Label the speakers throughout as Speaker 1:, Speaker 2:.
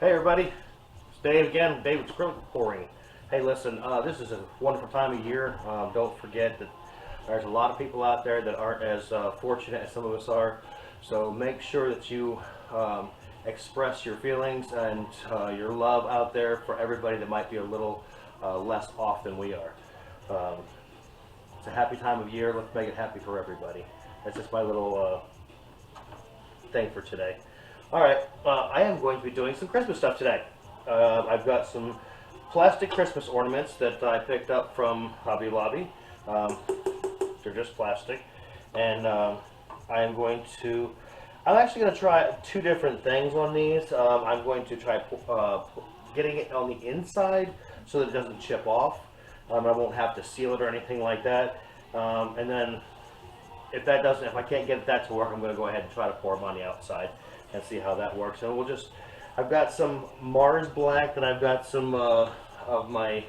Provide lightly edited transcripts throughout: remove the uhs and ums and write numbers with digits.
Speaker 1: Hey everybody, it's Dave again, David's Acrylic Pouring. Hey listen, this is a wonderful time of year. Don't forget that there's a lot of people out there that aren't as fortunate as some of us are. So make sure that you express your feelings and your love out there for everybody that might be a little less off than we are. It's a happy time of year, let's make it happy for everybody. That's just my little thing for today. Alright, I am going to be doing some Christmas stuff today. I've got some plastic Christmas ornaments that I picked up from Hobby Lobby. They're just plastic. And I'm actually going to try two different things on these. I'm going to try getting it on the inside so that it doesn't chip off. I won't have to seal it or anything like that. And then if I can't get that to work, I'm going to go ahead and try to pour them on the outside and see how that works. And I've got some Mars Black, and I've got some of my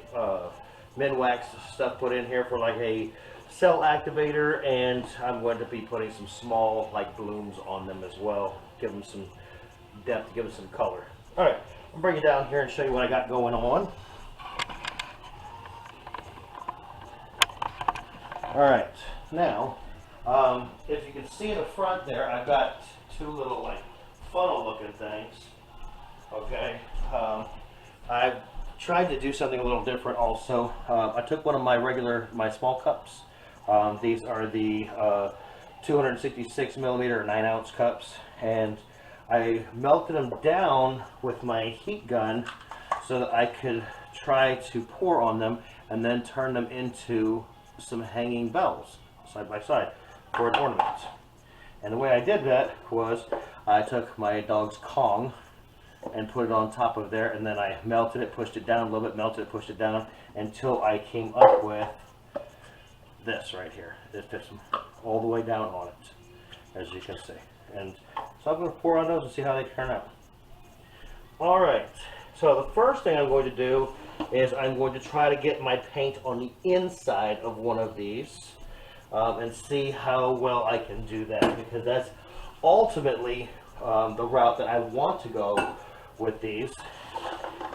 Speaker 1: Minwax stuff put in here for like a cell activator, and I'm going to be putting some small like blooms on them as well, give them some depth, give them some color. All right, I'll bring it down here and show you what I got going on. All right, now if you can see in the front there, I've got two little like funnel looking things. Okay, I've tried to do something a little different also. I took one of my small cups. These are the 266 millimeter 9-ounce cups, and I melted them down with my heat gun so that I could try to pour on them and then turn them into some hanging bells side by side for an ornament. And the way I did that was I took my dog's Kong and put it on top of there, and then I melted it, pushed it down a little bit, melted it, pushed it down until I came up with this right here. It fits all the way down on it, as you can see. And so I'm going to pour on those and see how they turn out. Alright, so the first thing I'm going to do is I'm going to try to get my paint on the inside of one of these. And see how well I can do that, because that's ultimately the route that I want to go with these.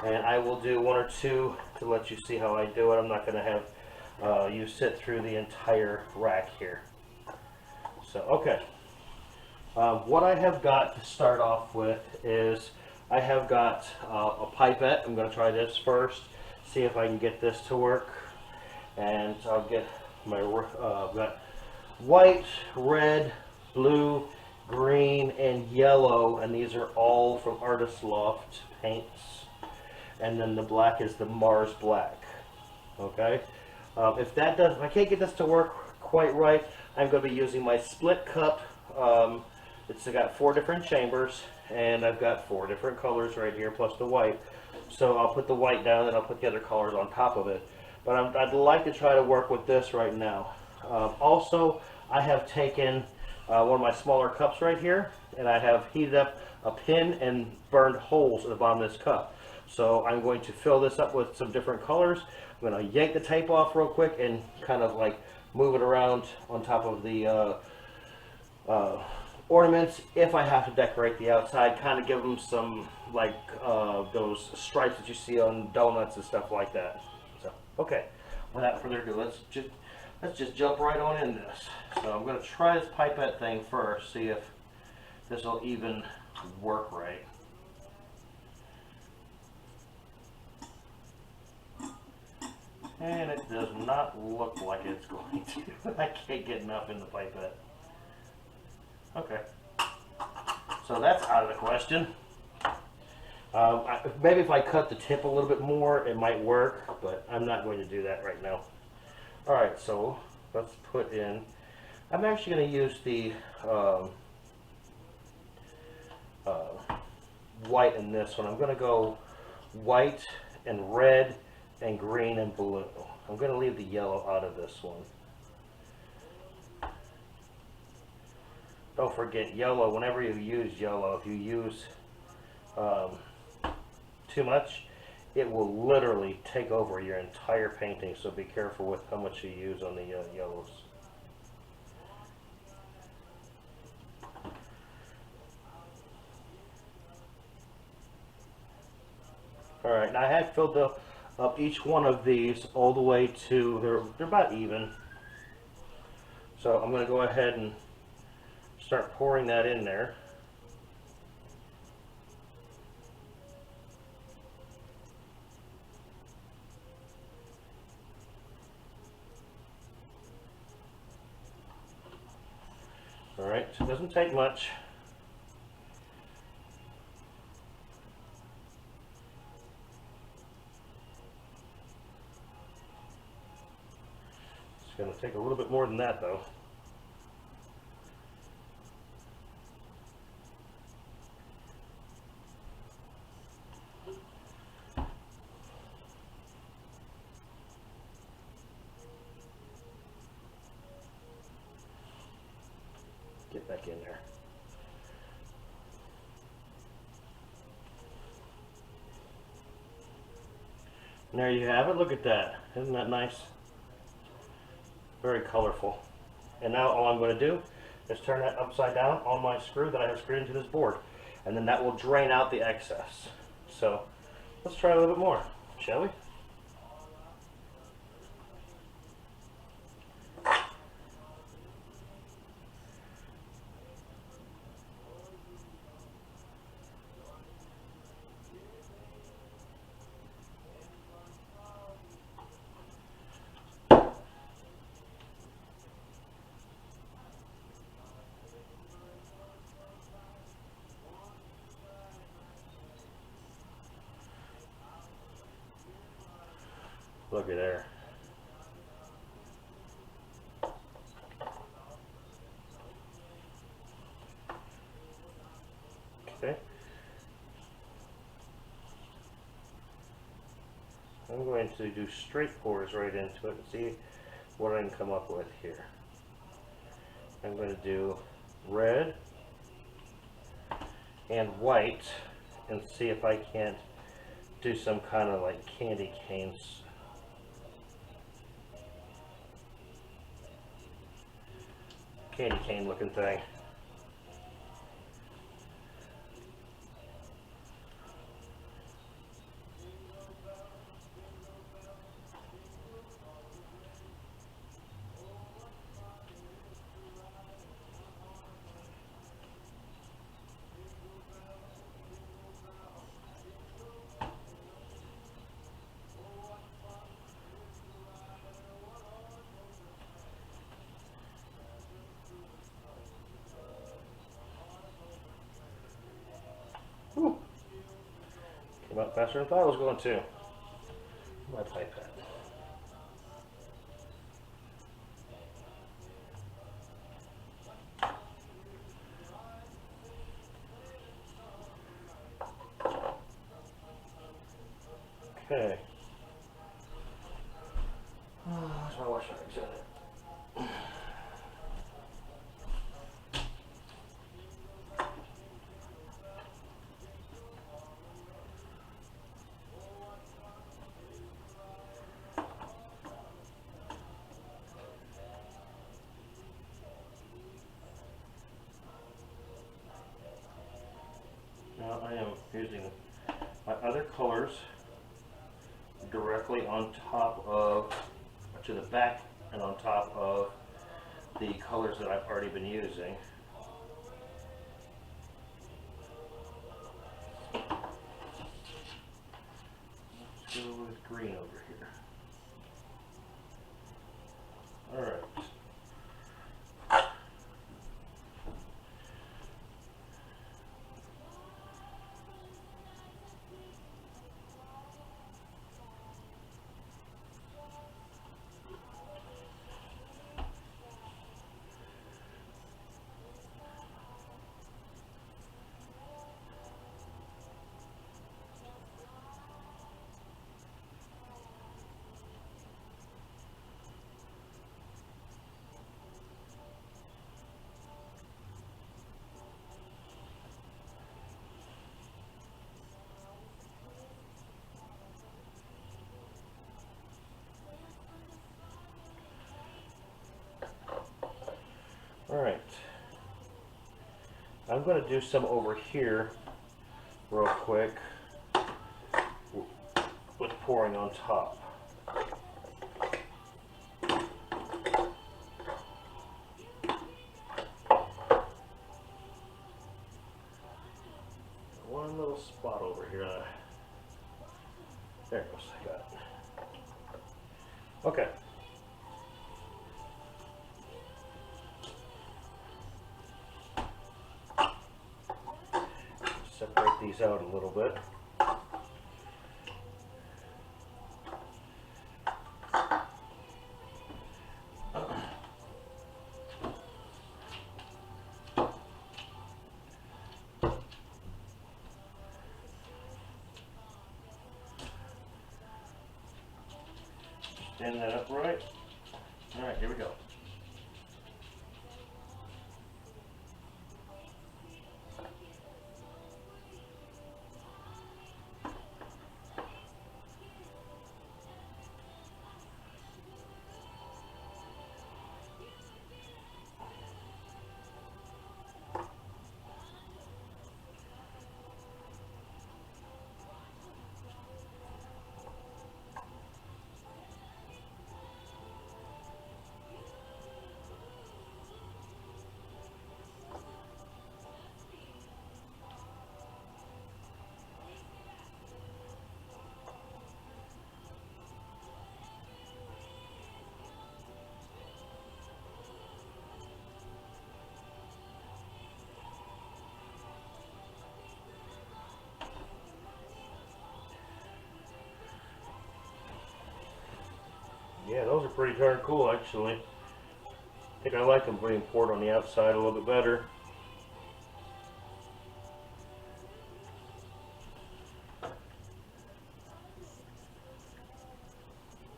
Speaker 1: And I will do one or two to let you see how I do it. I'm not going to have you sit through the entire rack here. So, okay. What I have got to start off with is I have got a pipette. I'm going to try this first, see if I can get this to work. And I'll get my got white, red, blue, green, and yellow, and these are all from Artist Loft paints. And then the black is the Mars Black. Okay, if I can't get this to work quite right, I'm going to be using my split cup. It's got 4 different chambers, and I've got 4 different colors right here plus the white. So I'll put the white down, and I'll put the other colors on top of it. But I'd like to try to work with this right now. Also, I have taken one of my smaller cups right here, and I have heated up a pin and burned holes at the bottom of this cup. So I'm going to fill this up with some different colors. I'm going to yank the tape off real quick and kind of like move it around on top of the ornaments if I have to decorate the outside, kind of give them some like those stripes that you see on donuts and stuff like that. So, okay, without further ado, let's just jump right on in this. So I'm going to try this pipette thing first, see if this will even work right. And it does not look like it's going to. I can't get enough in the pipette. Okay, so that's out of the question. Maybe if I cut the tip a little bit more, it might work, but I'm not going to do that right now. Alright, so let's put in, I'm actually going to use the white in this one. I'm going to go white and red and green and blue. I'm going to leave the yellow out of this one. Don't forget yellow, whenever you use yellow, if you use too much, it will literally take over your entire painting, so be careful with how much you use on the yellows. All right, now I had filled up each one of these all the way to, they're about even. So I'm going to go ahead and start pouring that in there. All right, so it doesn't take much. It's going to take a little bit more than that though. Get back in there. And there you have it. Look at that. Isn't that nice? Very colorful. And now all I'm going to do is turn that upside down on my screw that I have screwed into this board. And then that will drain out the excess. So let's try a little bit more, shall we? Look at there. Okay. I'm going to do straight pours right into it and see what I can come up with here. I'm going to do red and white and see if I can't do some kind of like candy canes. Candy cane looking thing. Whew. Came out faster than I thought it was going to. My pipette. Okay. Where's my washer exit? Now I am using my other colors directly on top of, to the back and on top of the colors that I've already been using. Let's go with green over here. All right. All right, I'm going to do some over here real quick pouring on top. One little spot over here. There it goes. I got it. Okay. Separate these out a little bit. Stand that upright. All right, here we go. Yeah, those are pretty darn cool, actually. I think I like them being poured on the outside a little bit better.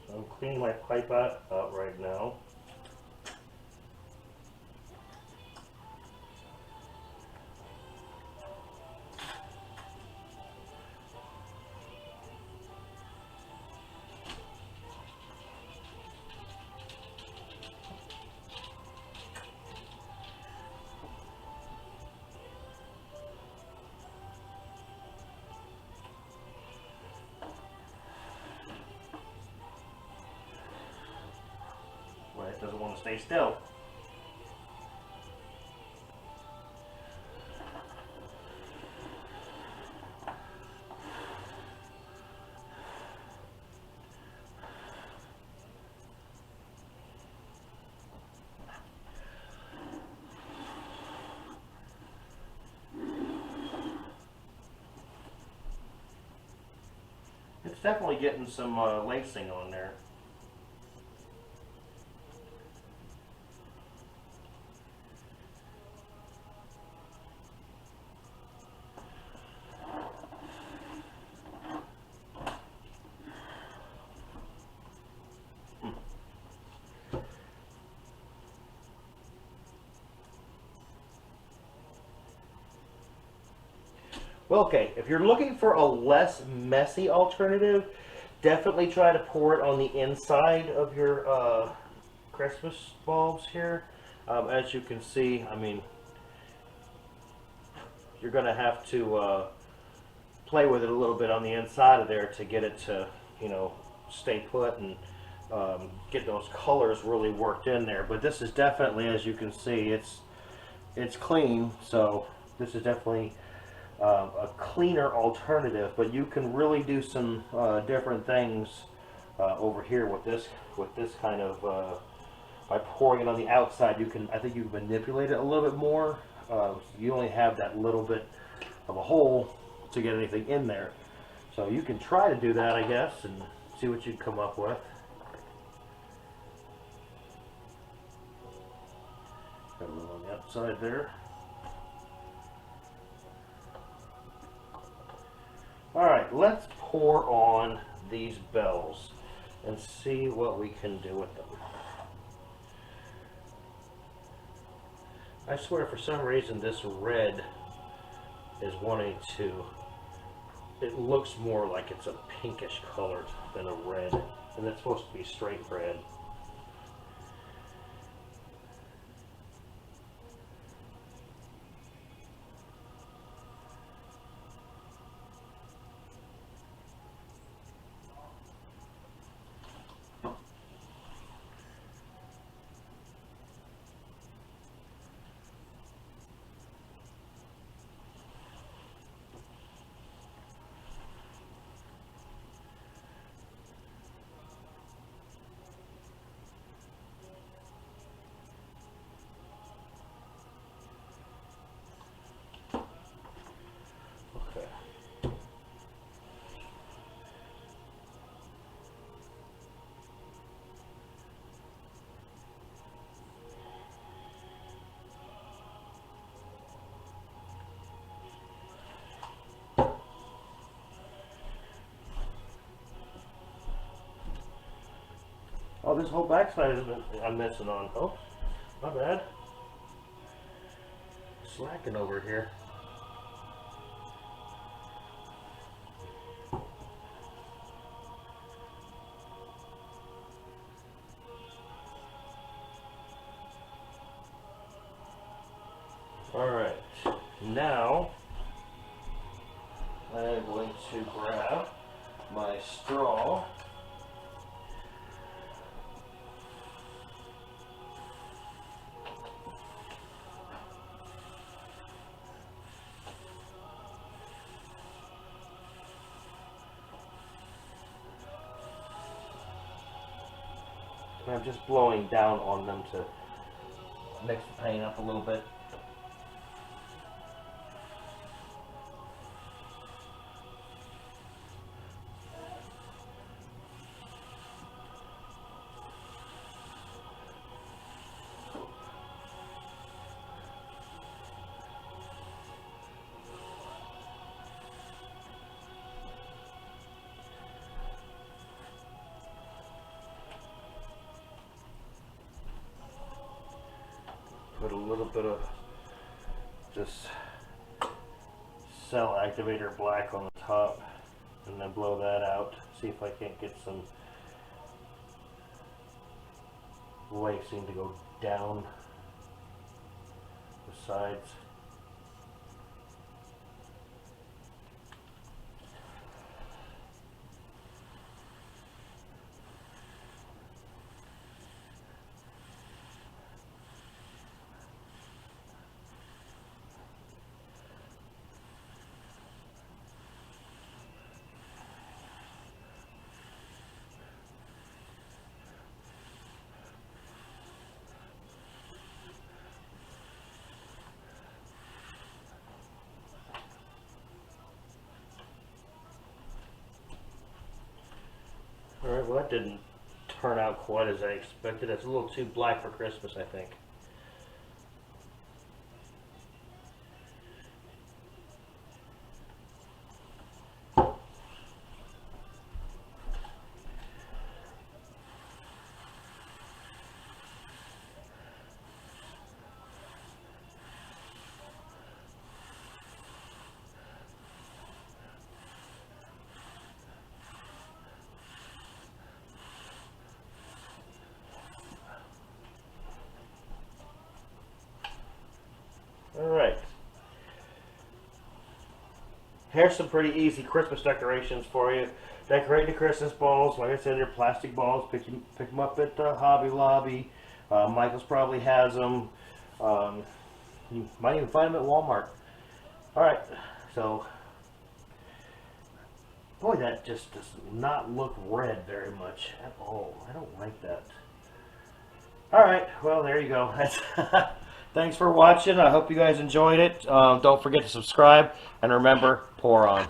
Speaker 1: So I'm cleaning my pipe out right now. Well, it doesn't want to stay still. It's definitely getting some lacing on there. Well, okay, if you're looking for a less messy alternative, definitely try to pour it on the inside of your Christmas bulbs here. As you can see, I mean, you're going to have to play with it a little bit on the inside of there to get it to, you know, stay put and get those colors really worked in there. But this is definitely, as you can see, it's clean, so this is definitely a cleaner alternative, but you can really do some different things over here with this kind of by pouring it on the outside. I think you can manipulate it a little bit more. You only have that little bit of a hole to get anything in there, so you can try to do that, I guess, and see what you come up with. Got a little on the outside there. Alright, let's pour on these bells and see what we can do with them. I swear for some reason this red is wanting to, it looks more like it's a pinkish color than a red, and it's supposed to be straight red. this whole backside is I'm missing on. Oh, my bad. Slacking over here. Alright, now I'm going to grab my straw. And I'm just blowing down on them to mix the paint up a little bit. Put a little bit of just cell activator black on the top and then blow that out. See if I can't get some waxing to go down the sides. Alright, well that didn't turn out quite as I expected. It's a little too black for Christmas, I think. Alright. Here's some pretty easy Christmas decorations for you. Decorate the Christmas balls. Like I said, they're plastic balls. Pick them up at Hobby Lobby. Michael's probably has them. You might even find them at Walmart. Alright, so boy, that just does not look red very much at all. I don't like that. Alright, well there you go. Thanks for watching. I hope you guys enjoyed it. Don't forget to subscribe, and remember, pour on.